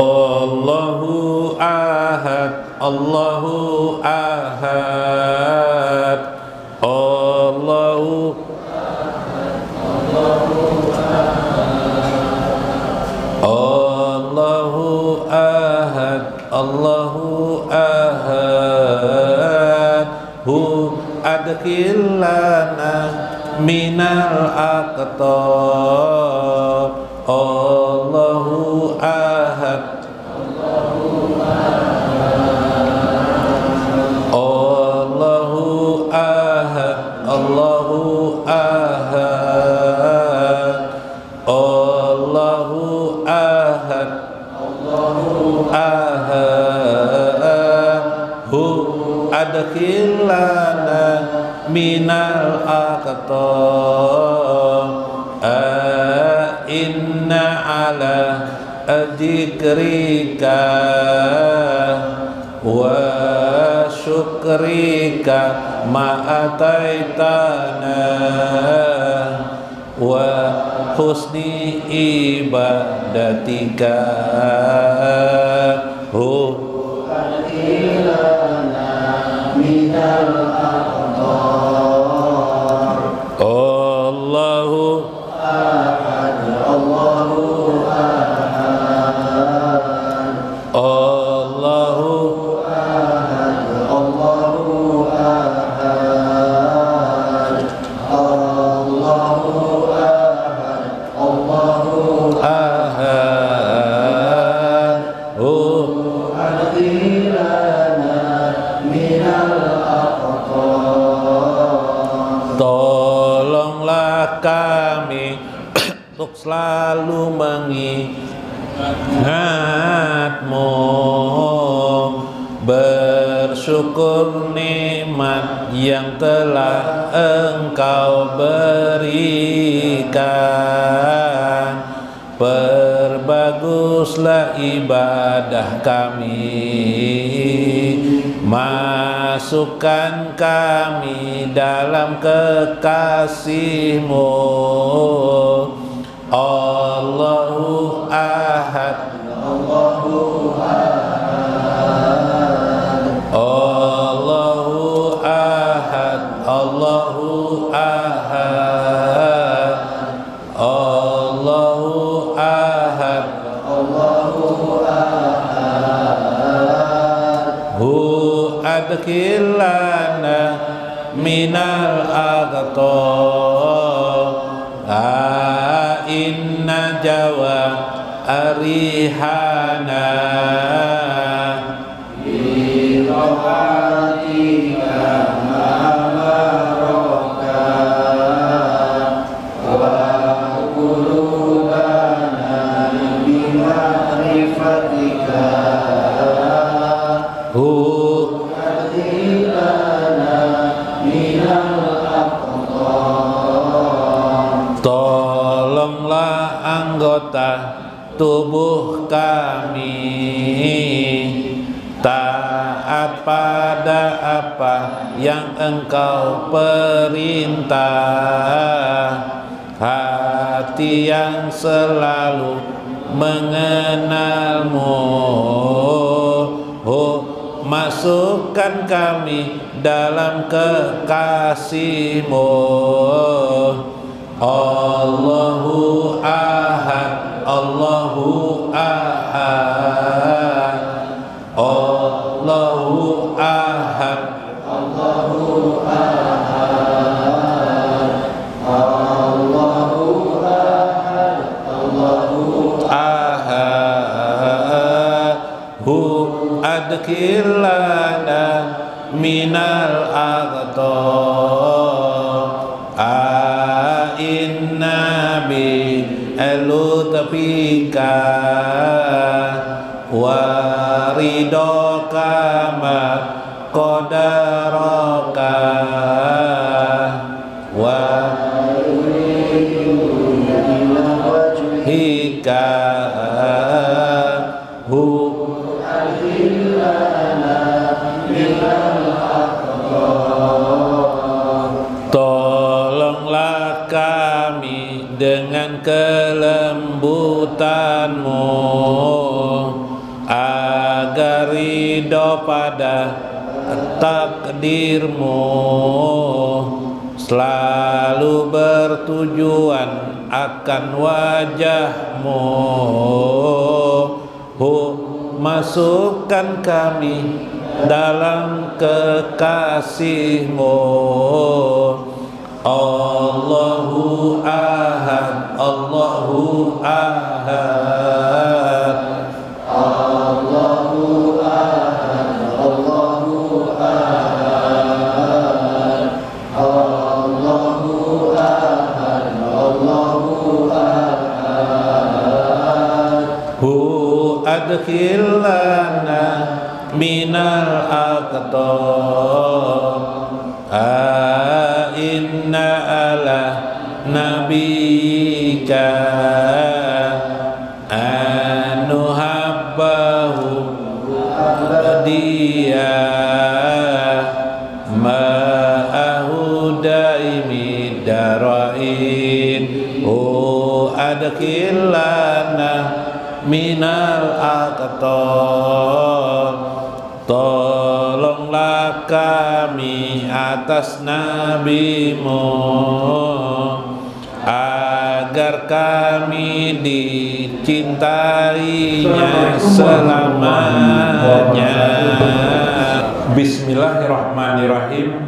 Allahu ahad, Allahu ahad, Allahu Allahu ahad, Allahu ahad. Hu adkhil lana minal aqtab. Allahu ahad, Allahu ahad, Allahu ahad, Allahu ahad, Allahu ahad. Hu adkhil lana minal aqtab. Inna ala dzikrika wa syukrika ma ataitana wa husni ibadatika. Allahu ahad, Allahu ahad, Allahu ahad, Allahu ahad, Allahu ahad, Allahu ahad. Tolonglah kami untuk selalu mengingatmu, bersyukur nikmat yang telah Engkau berikan. Perbaguslah ibadah kami, masukkan kami dalam kekasih-Mu. Allahu ahad, Allahu ahad, Allahu ahad, Allahu ahad, Allahu ahad, Allahu ahad. Hu adkhil lana minal aqtab. Inna jawa arihana bi rahmatika mabaraka wa qulubana bi ma'rifatika. Hu adkhilana minal aqtab. Tolonglah anggota tubuh kami taat pada apa yang Engkau perintah, hati yang selalu mengenal-Mu. Masukkan kami dalam kekasih-Mu. Allahu ahad, Allahu ahad, Allahu ahad, Allahu ahad, Allahu ahad, Allahu ahad. Hu adkhil lana minal aqtab. Inna bi lutfika wa ridaka ma qadaraka wa wajhika. Hu tolonglah kami dengan kelembutan-Mu, ridho pada takdirmu, selalu bertujuan akan wajahmu. Masukkan kami dalam kekasihmu. Allahu Ahad, Allahu Ahad, Allahu Ahad, Allahu Ahad, Allahu Ahad, Allahu Ahad. Adkhil lana minal aqtab inna ala nabika anuhabbahu dia ma'ahu daimi darain. Adkhil lana minal aqtab, tolonglah kami atas nabimu agar kami dicintainya selamanya. Bismillahirrahmanirrahim.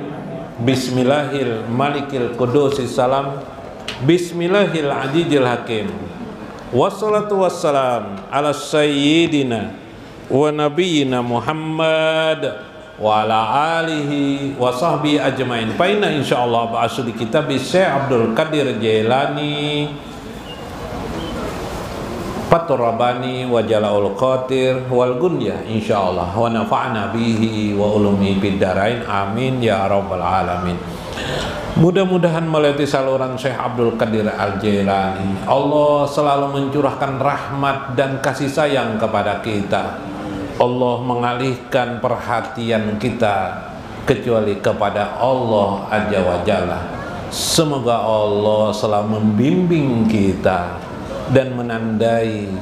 Bismillahil malikil qudusis salam. Bismillahil azizil hakim. Wassalatu wassalam ala sayyidina wa nabiyyina Muhammad wa ala alihi wa sahbihi ajmain. Faina insyaallah ba'asu di kitab Syekh Abdul Qadir Jailani Fathur Rabbani wa Jala'ul Qatir wal Gunyah insyaallah, wa nafa'na bihi wa ulumi fid darain amin ya rabbal alamin. Mudah-mudahan melalui saluran Syekh Abdul Qadir Al-Jailani Allah selalu mencurahkan rahmat dan kasih sayang kepada kita. Allah mengalihkan perhatian kita kecuali kepada Allah Azza wa Jalla. Semoga Allah selalu membimbing kita dan menandai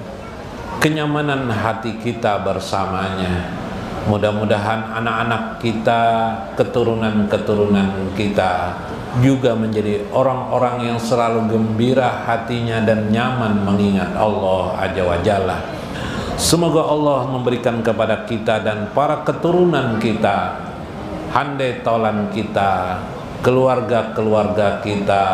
kenyamanan hati kita bersamanya. Mudah-mudahan anak-anak kita, keturunan-keturunan kita juga menjadi orang-orang yang selalu gembira hatinya dan nyaman mengingat Allah Azza wa Jalla. Semoga Allah memberikan kepada kita dan para keturunan kita, handai tolan kita, keluarga-keluarga kita,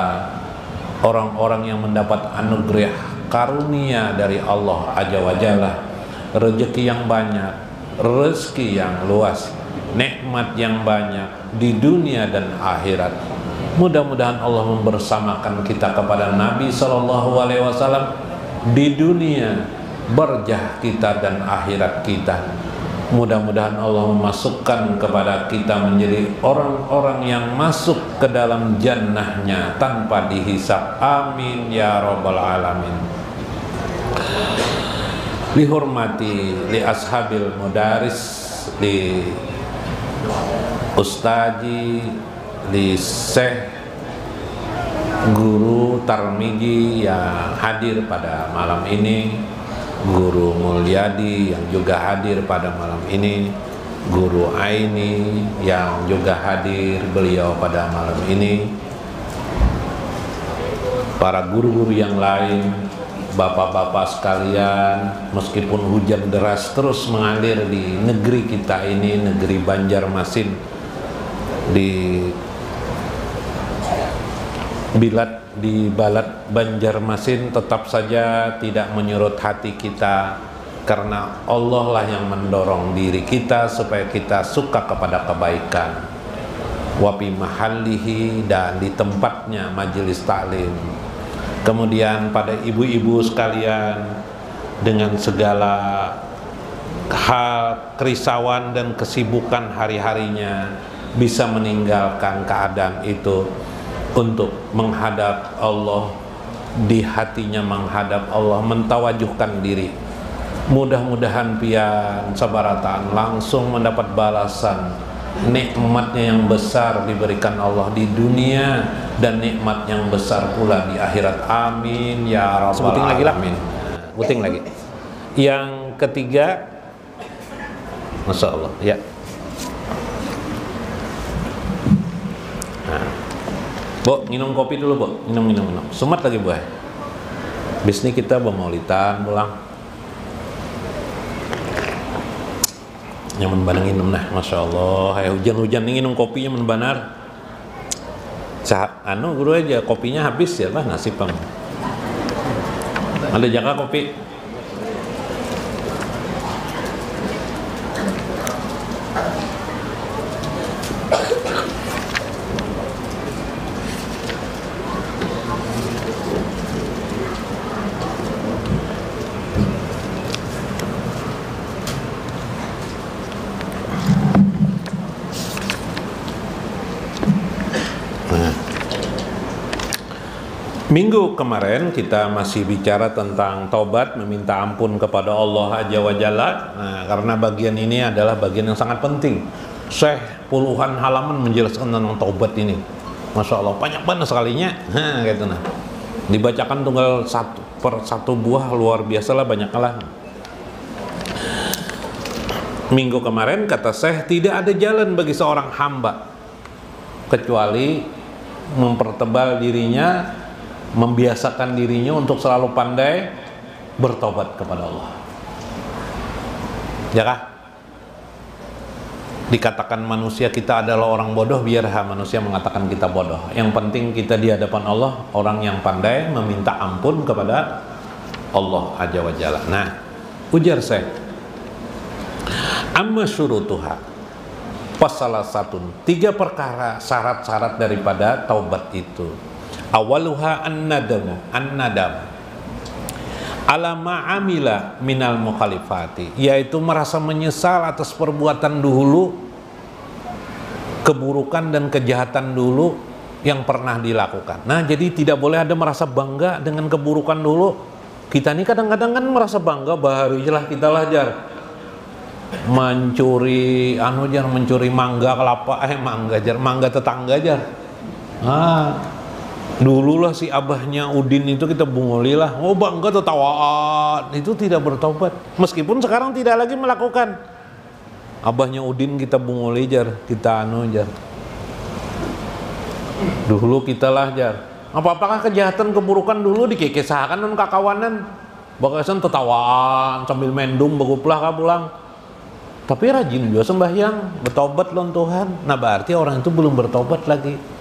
orang-orang yang mendapat anugerah karunia dari Allah Azza wa Jalla, rezeki yang banyak, rezeki yang luas, nikmat yang banyak di dunia dan akhirat. Mudah-mudahan Allah membersamakan kita kepada Nabi SAW di dunia, berjah kita dan akhirat kita. Mudah-mudahan Allah memasukkan kepada kita menjadi orang-orang yang masuk ke dalam jannahnya tanpa dihisab. Amin ya rabbal alamin. Dihormati li ashabil mudaris, li ustaji, li syekh guru Tarmiji yang hadir pada malam ini, Guru Mulyadi yang juga hadir pada malam ini, Guru Aini yang juga hadir beliau pada malam ini, para guru-guru yang lain, bapak-bapak sekalian, meskipun hujan deras terus mengalir di negeri kita ini, negeri Banjarmasin, di Balat Banjarmasin, tetap saja tidak menyurut hati kita, karena Allah lah yang mendorong diri kita supaya kita suka kepada kebaikan. Wapi mahallihi, dan di tempatnya majelis taklim. Kemudian pada ibu-ibu sekalian, dengan segala hal kerisauan dan kesibukan hari-harinya, bisa meninggalkan keadaan itu untuk menghadap Allah, di hatinya menghadap Allah, mentawajuhkan diri. Mudah-mudahan pian sabarataan langsung mendapat balasan nikmatnya yang besar diberikan Allah di dunia, dan nikmat yang besar pula di akhirat. Amin ya rabbal alamin. Puting lagi. Yang ketiga, Masya Allah ya. Nah. Bu, minum kopi dulu, Bu. Minum. Sumat lagi, Bu. Bis ini kita bermaulidan pulang. Nyaman banget minum nah, Masya Allah. Hujan-hujan nih minum kopinya benar. Guru aja kopinya habis ya lah, nasib bang. Ada jaga kopi. Minggu kemarin kita masih bicara tentang taubat, meminta ampun kepada Allah Azza wa Jalla. Nah, karena bagian ini adalah bagian yang sangat penting. Syekh puluhan halaman menjelaskan tentang taubat ini. Masya Allah, banyak banget sekalinya. Gitu nah. Dibacakan tunggal satu buah, luar biasa lah, banyak lah. Minggu kemarin kata Syekh, tidak ada jalan bagi seorang hamba kecuali mempertebal dirinya, membiasakan dirinya untuk selalu pandai bertobat kepada Allah. Ya kah? Dikatakan manusia kita adalah orang bodoh, biarlah manusia mengatakan kita bodoh. Yang penting kita di hadapan Allah orang yang pandai meminta ampun kepada Allah Azza wa Jalla. Nah, ujar saya, amma syurutuha, pasalah satun, 3 perkara syarat-syarat daripada taubat itu. Awaluha an-nadam ala ma'amila minal mukhalifati, yaitu merasa menyesal atas perbuatan dulu, keburukan dan kejahatan dulu yang pernah dilakukan. Nah, jadi tidak boleh ada merasa bangga dengan keburukan dulu. Kita ini kadang-kadang kan merasa bangga, baru jelas kita lajar mencuri mencuri mangga kelapa, mangga tetangga jar. Dulu lah si abahnya Udin itu kita bunguli lah, oh bangga tertawaan, itu tidak bertobat. Meskipun sekarang tidak lagi melakukan. Abahnya Udin kita bunguli jar, kita jar. Dulu kita lah jar. Apakah kejahatan keburukan dulu dikekesakan dan kakawanan, bakasan tertawaan sambil mendung beguplah ka pulang. Tapi rajin juga sembahyang, bertobat loh Tuhan. Nah berarti orang itu belum bertobat lagi.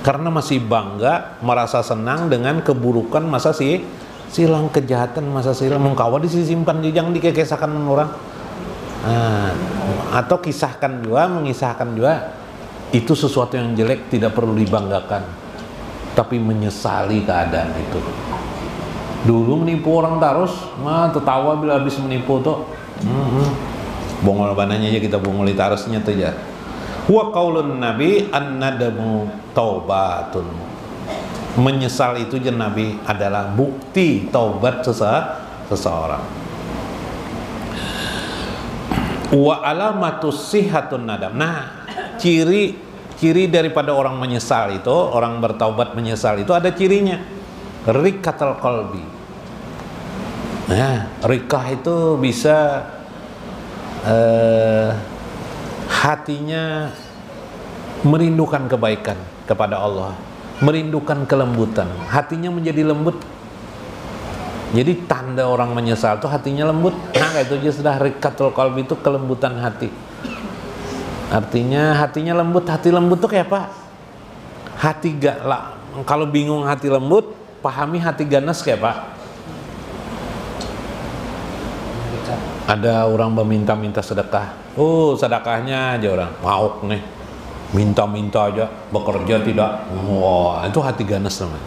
Karena masih bangga, merasa senang dengan keburukan masa silang, kejahatan masa silang, mengkawa disimpan, jangan dikekesakan orang. Atau mengisahkan juga, itu sesuatu yang jelek, tidak perlu dibanggakan, tapi menyesali keadaan itu. Dulu menipu orang terus, tertawa bila habis menipu tuh. Bongol bananya aja kita bongoli tarusnya tuh ya. Wa qaulun nabi an-nadamu taubatun. Menyesal itu jen Nabi adalah bukti taubat seseorang. Wa alamatus sihatun nadam. Nah, ciri daripada orang menyesal itu, orang bertaubat menyesal itu ada cirinya. Rikatul qalbi. Nah, rikah itu bisa hatinya merindukan kebaikan kepada Allah, merindukan kelembutan, hatinya menjadi lembut. Jadi tanda orang menyesal itu hatinya lembut. Nah itu aja sudah rikatul qalbi, itu kelembutan hati. Artinya hatinya lembut. Hati lembut itu kayak apa? Hati galak. Kalau bingung hati lembut, pahami hati ganas kayak apa? Ada orang meminta-minta sedekah. Oh, sedekahnya aja orang mau nih, minta-minta aja, bekerja tidak. Wah, itu hati ganas teman.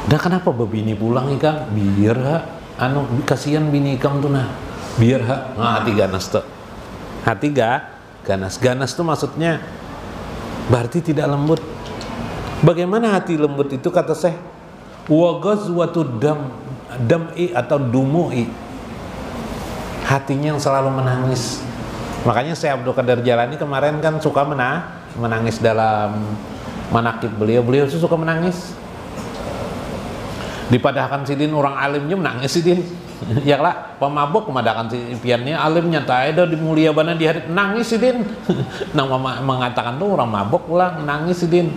Nah kenapa bini pulang ikang? Biar kasihan bini ikang tuh nah. Biar hati ganas tuh. Hati ganas. Ganas tuh maksudnya berarti tidak lembut. Bagaimana hati lembut itu kata Syekh? Wa ghazwatud dam'i atau dumu'i, hatinya yang selalu menangis. Makanya Syekh Abdul Qadir Jalani kemarin kan suka menangis dalam manaqib beliau itu suka menangis. Dipadahkan sidin orang alimnya menangis sidin. Ya lah, pemabuk memadakan si piannya alimnya tak ada di mulia bana di hari nangis sidin. Nang mengatakan tuh orang mabuk ulang nangis sidin.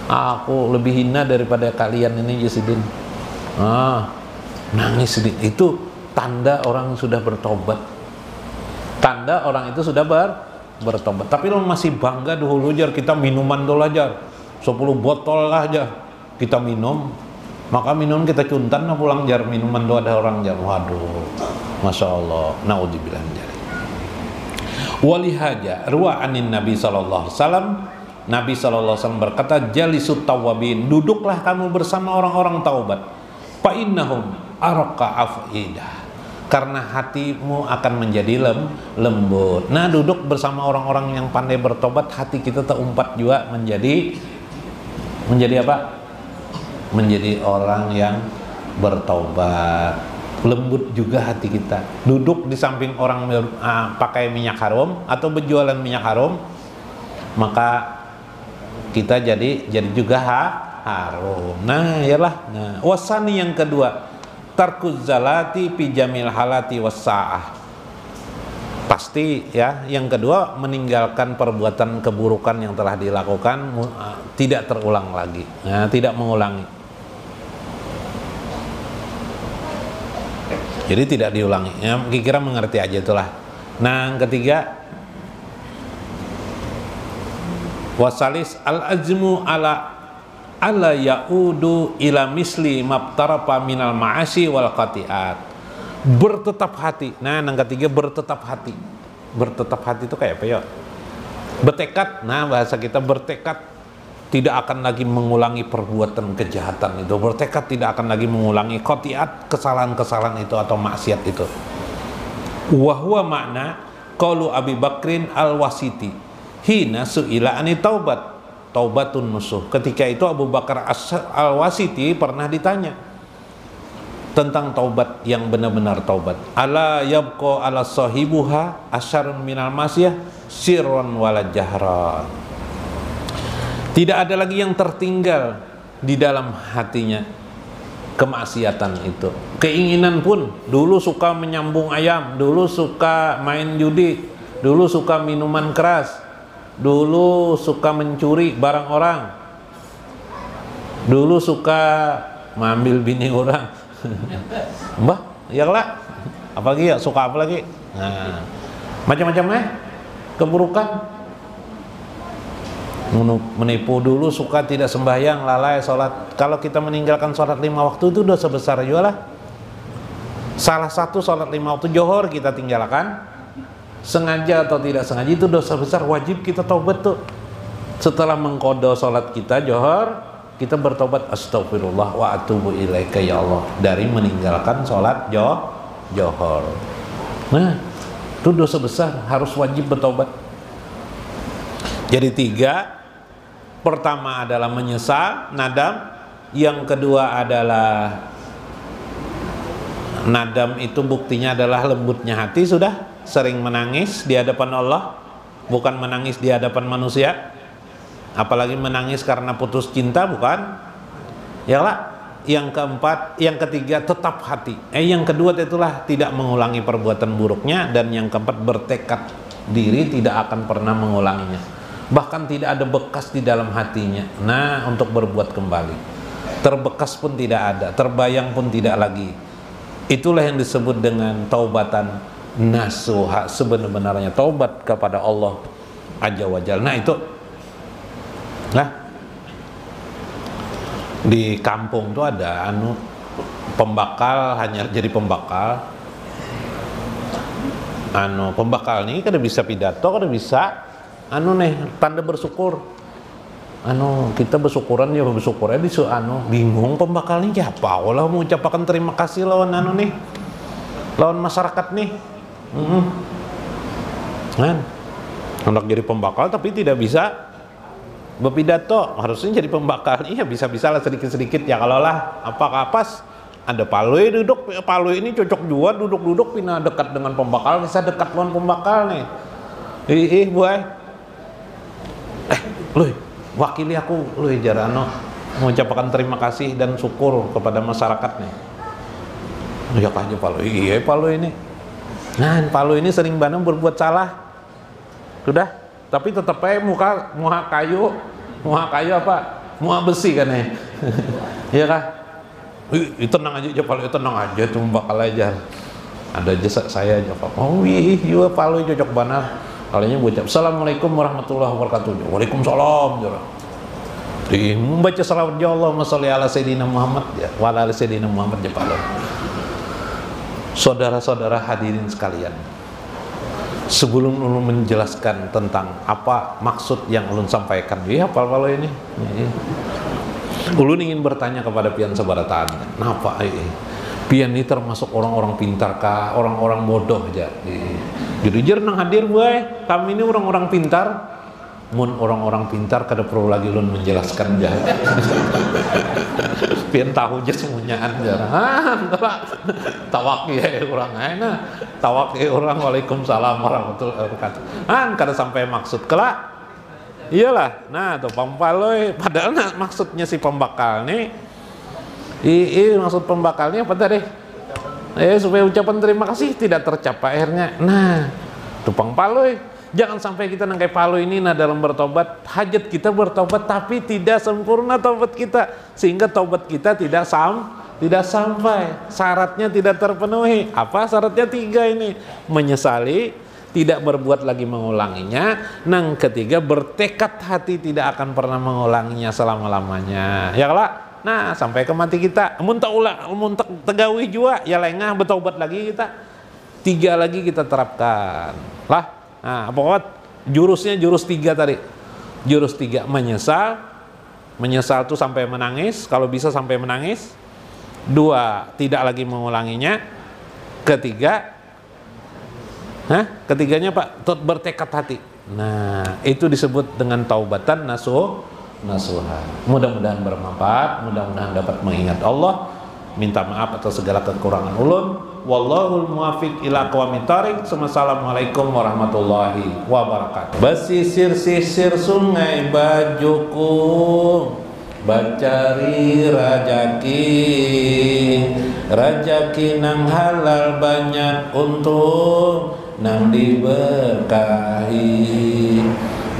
Aku lebih hina daripada kalian ini ya sidin. Nangis sidin. Itu tanda orang sudah bertobat. Tanda orang itu sudah bertobat. Tapi lo masih bangga dulu jar kita minuman dulu aja 10 botol aja kita minum. Maka minum kita cuntan nah pulang jar minuman doa ada orang jar. Waduh, masya Allah, naudzubillah jari. Walihaja ruwa anin Nabi sallallahu alaihi wasallam. Nabi sallallahu alaihi wasallam berkata, jalisut tawabin, duduklah kamu bersama orang-orang taubat. Fa innahum arqa afidah, karena hatimu akan menjadi lembut. Nah, duduk bersama orang-orang yang pandai bertobat, hati kita terumpat juga menjadi apa? Menjadi orang yang bertaubat, lembut juga hati kita. Duduk di samping orang pakai minyak haram atau berjualan minyak haram, maka kita jadi juga haram. Nah, iyalah. Nah, wasani yang kedua, tarkuz zalati fi jamil halati wassa'ah. Pasti ya, yang kedua meninggalkan perbuatan keburukan yang telah dilakukan, tidak terulang lagi. Nah, tidak mengulangi. Jadi tidak diulangi. Ya, kira-kira mengerti aja itulah. Nah, yang ketiga, wasalis al-azmu ala yaudu ila misli mabtarafa minal ma'asi wal qati'at. Bertetap hati. Nah, yang ketiga bertetap hati. Bertetap hati itu kayak apa ya? Bertekad. Nah, bahasa kita bertekad tidak akan lagi mengulangi perbuatan kejahatan itu. Bertekad tidak akan lagi mengulangi qati'at, kesalahan-kesalahan itu atau maksiat itu. Wa huwa makna qaulu Abi Bakrin al-Wasiti hina su'ila ani taubatun nusuh. Ketika itu Abu Bakar al-Wasiti pernah ditanya tentang taubat yang benar-benar taubat. Ala yabqa ala sahibuha asyarun minal masyah sirran wala jahran. Tidak ada lagi yang tertinggal di dalam hatinya kemaksiatan itu. Keinginan pun, dulu suka menyambung ayam, dulu suka main judi, dulu suka minuman keras, dulu suka mencuri barang orang, dulu suka mengambil bini orang. Mbah, ya lah. Apalagi ya, suka apa lagi? Nah, macam-macamnya keburukan. Menipu, dulu suka tidak sembahyang, lalai sholat. Kalau kita meninggalkan sholat 5 waktu itu dosa besar juga lah. Salah satu sholat 5 waktu johor kita tinggalkan, sengaja atau tidak sengaja, itu dosa besar. Wajib kita taubat tuh. Setelah mengqadha sholat kita johor, kita bertobat, astagfirullah wa atubu ilaika ya Allah, dari meninggalkan sholat johor. Nah, itu dosa besar, harus wajib bertobat. Jadi 3, pertama adalah menyesal, nadam. Yang kedua adalah nadam itu buktinya adalah lembutnya hati, sudah sering menangis di hadapan Allah, bukan menangis di hadapan manusia. Apalagi menangis karena putus cinta, bukan. Ya lah. Yang keempat, yang ketiga tetap hati. Yang kedua itulah tidak mengulangi perbuatan buruknya, dan yang keempat bertekad diri tidak akan pernah mengulanginya. Bahkan tidak ada bekas di dalam hatinya. Nah, untuk berbuat kembali, terbekas pun tidak ada, terbayang pun tidak lagi. Itulah yang disebut dengan taubatan nasuha, sebenarnya taubat kepada Allah Azza wa Jalla. Nah, itu di kampung tuh ada pembakal, hanya jadi pembakal. Pembakal nih kada bisa pidato, kada bisa tanda bersyukur. Kita bersyukuran ya bersyukurnya di bingung pembakal nih siapa Allah mau ucapkan terima kasih lawan lawan masyarakat nih. Hendak jadi pembakal tapi tidak bisa berpidato, harusnya jadi pembakal. Iya, bisa-bisa lah sedikit-sedikit ya, kalau lah apakah pas ada palui duduk, palui ini cocok juga duduk-duduk pindah dekat dengan pembakal, bisa dekat lawan pembakal nih. Buai. Lui, wakili aku, lui jarano mengucapkan terima kasih dan syukur kepada masyarakatnya. Ya aja Palu, iya Palu ini. Nah, Palu ini sering banget berbuat salah. Sudah, tapi tetap aja muka kayu apa? Muka besi kan ya. Iya kah? Tenang aja Palu, tenang aja, itu bakal aja. Ada jasa saya aja Pak. Oh iya Palu cocok banget. Kalinya ucap Assalamualaikum warahmatullahi wabarakatuh. Waalaikumsalam. Membaca salawat ya Allahumma sholli ala sayyidina Muhammad ya, wa ala sayyidina Muhammad ya Palu. Saudara-saudara hadirin sekalian, sebelum ulun menjelaskan tentang apa maksud yang ulun sampaikan, ya Palu ini, ulun ingin bertanya kepada pian sabarataan, kenapa pian ini termasuk orang-orang pintar kah, orang-orang bodoh aja? Jadi jernang hadir boy, kami ini orang-orang pintar. Mun orang-orang pintar kada perlu lagi ulun menjelaskan aja. Pian tahu aja semuanyaan jarang. Tawaki orang enak. Tawaki orang waalaikumsalam warahmatullahi wabarakatuh. Kada sampai maksud kelak. Iyalah. Nah, tuh pampaloy padahal maksudnya si pembakal nih. Maksud pembakalnya apa tadi? Supaya ucapan terima kasih tidak tercapai akhirnya. Nah, tuh pampaloy. Jangan sampai kita nangkai Palu ini dalam bertobat, hajat kita bertobat tapi tidak sempurna tobat kita, sehingga tobat kita tidak sampai, syaratnya tidak terpenuhi. Apa syaratnya? 3 ini: menyesali, tidak berbuat lagi mengulanginya, nang ketiga bertekad hati tidak akan pernah mengulanginya selama-lamanya. Ya kalak? Nah, sampai ke mati kita. Mun tegawi juga, ya lengah bertobat lagi kita. 3 lagi kita terapkan. Lah. Nah, pokoknya jurusnya jurus 3 tadi. Jurus 3, menyesal. Menyesal itu sampai menangis, kalau bisa sampai menangis. 2, tidak lagi mengulanginya. Ketiga, ketiganya Pak, bertekad hati. Nah, itu disebut dengan taubatan nasuha. Mudah-mudahan bermanfaat, mudah-mudahan dapat mengingat Allah. Minta maaf atas segala kekurangan ulun. Wallahul muwafiq ila aqwamit thariq. Assalamualaikum warahmatullahi wabarakatuh. Basisir-sisir sungai bajuku, bacari rajaki nang halal banyak untung, nang diberkahi.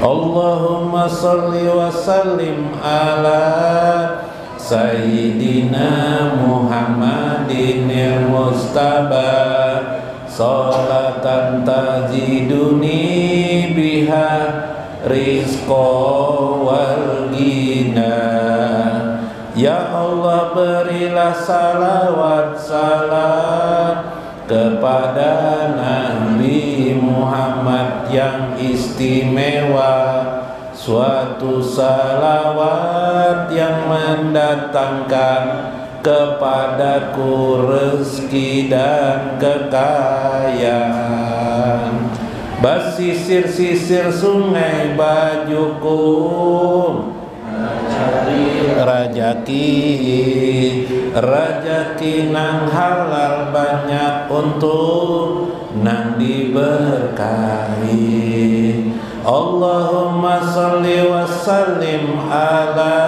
Allahumma sholli wa sallim ala Sayyidina Muhammadinil Mustafa, sholatan tajiduni biha rizqa wal ghina. Ya Allah, berilah salawat salam kepada Nabi Muhammad yang istimewa, suatu salawat yang mendatangkan kepadaku rezeki dan kekayaan. Basisir-sisir sungai bajuku, rajaki nang halal banyak untung, nang diberkahi. Allahumma sholli wa sallim ala